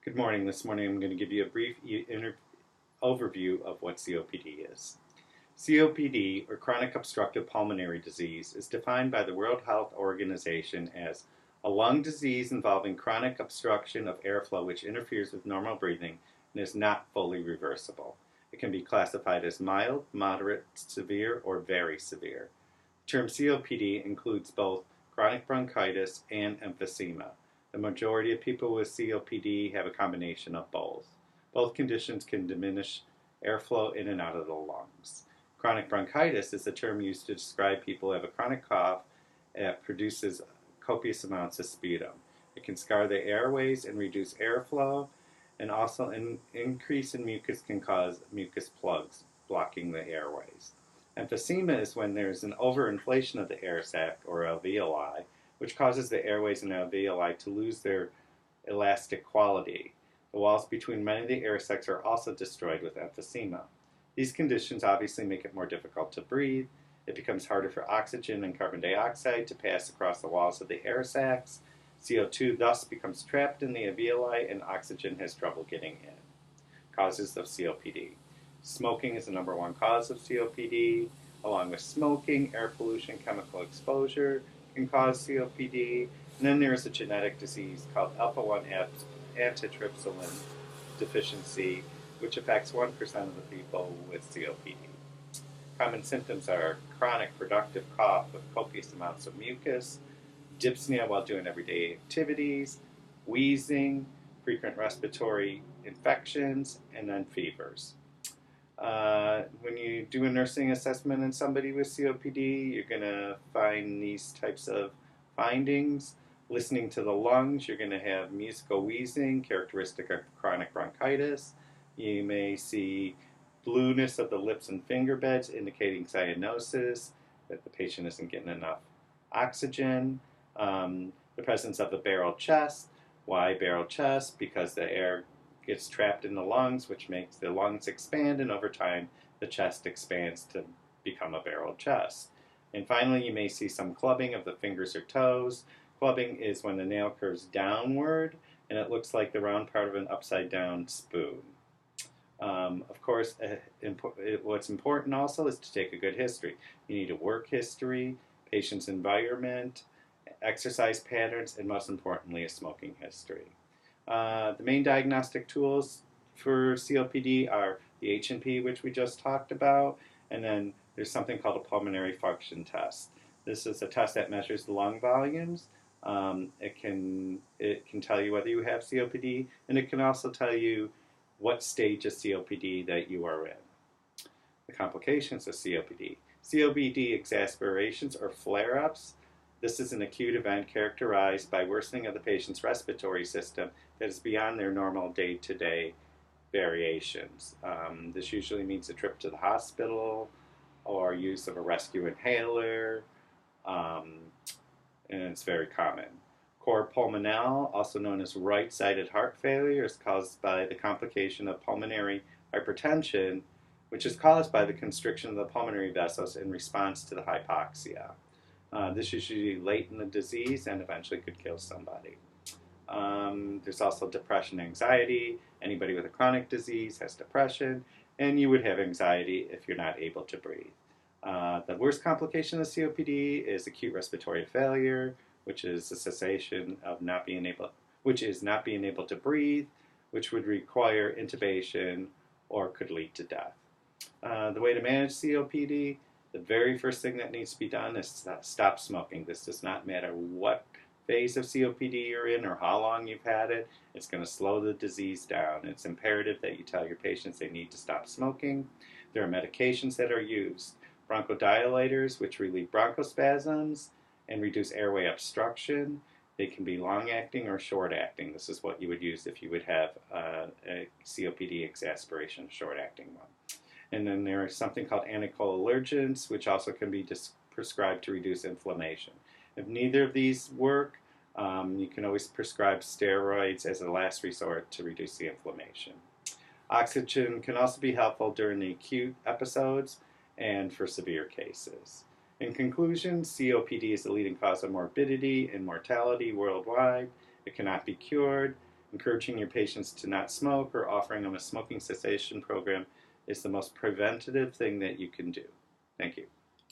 Good morning. This morning I'm going to give you a brief overview of what COPD is. COPD, or chronic obstructive pulmonary disease, is defined by the World Health Organization as a lung disease involving chronic obstruction of airflow which interferes with normal breathing and is not fully reversible. It can be classified as mild, moderate, severe, or very severe. The term COPD includes both chronic bronchitis and emphysema. The majority of people with COPD have a combination of both. Both conditions can diminish airflow in and out of the lungs. Chronic bronchitis is a term used to describe people who have a chronic cough that produces copious amounts of sputum. It can scar the airways and reduce airflow, and also an increase in mucus can cause mucus plugs blocking the airways. Emphysema is when there's an overinflation of the air sac or alveoli, which causes the airways and alveoli to lose their elastic quality. The walls between many of the air sacs are also destroyed with emphysema. These conditions obviously make it more difficult to breathe. It becomes harder for oxygen and carbon dioxide to pass across the walls of the air sacs. CO2 thus becomes trapped in the alveoli and oxygen has trouble getting in. Causes of COPD. Smoking is the number one cause of COPD. Along with smoking, air pollution, chemical exposure can cause COPD. And then there is a genetic disease called alpha-1 antitrypsin deficiency, which affects 1% of the people with COPD. Common symptoms are chronic productive cough with copious amounts of mucus, dyspnea while doing everyday activities, wheezing, frequent respiratory infections, and then fevers. When you do a nursing assessment in somebody with COPD, you're going to find these types of findings. Listening to the lungs, you're going to have musical wheezing, characteristic of chronic bronchitis. You may see blueness of the lips and finger beds, indicating cyanosis, that the patient isn't getting enough oxygen. The presence of a barrel chest. Why barrel chest? Because the air gets trapped in the lungs, which makes the lungs expand, and over time the chest expands to become a barrel chest. And finally, you may see some clubbing of the fingers or toes. Clubbing is when the nail curves downward and it looks like the round part of an upside down spoon. Of course, what's important also is to take a good history. You need a work history, patient's environment, exercise patterns, and most importantly, a smoking history. The main diagnostic tools for COPD are the H&P, which we just talked about, and then there's something called a pulmonary function test. This is a test that measures the lung volumes. It can tell you whether you have COPD, and it can also tell you what stage of COPD that you are in. The complications of COPD. COPD exacerbations or flare-ups. This is an acute event characterized by worsening of the patient's respiratory system that is beyond their normal day-to-day variations. This usually means a trip to the hospital or use of a rescue inhaler, and it's very common. Cor pulmonale, also known as right-sided heart failure, is caused by the complication of pulmonary hypertension, which is caused by the constriction of the pulmonary vessels in response to the hypoxia. This is usually late in the disease and eventually could kill somebody. There's also depression and anxiety. Anybody with a chronic disease has depression, and you would have anxiety if you're not able to breathe. The worst complication of COPD is acute respiratory failure, which is a cessation of not being able to breathe, which would require intubation or could lead to death. The way to manage COPD, the very first thing that needs to be done is stop smoking. This does not matter what phase of COPD you're in or how long you've had it. It's going to slow the disease down. It's imperative that you tell your patients they need to stop smoking. There are medications that are used. Bronchodilators, which relieve bronchospasms and reduce airway obstruction. They can be long-acting or short-acting. This is what you would use if you would have a COPD exacerbation, short-acting one. And then there is something called anticholinergics, which also can be prescribed to reduce inflammation. If neither of these work, you can always prescribe steroids as a last resort to reduce the inflammation. Oxygen can also be helpful during the acute episodes and for severe cases. In conclusion, COPD is the leading cause of morbidity and mortality worldwide. It cannot be cured. Encouraging your patients to not smoke or offering them a smoking cessation program is the most preventative thing that you can do. Thank you.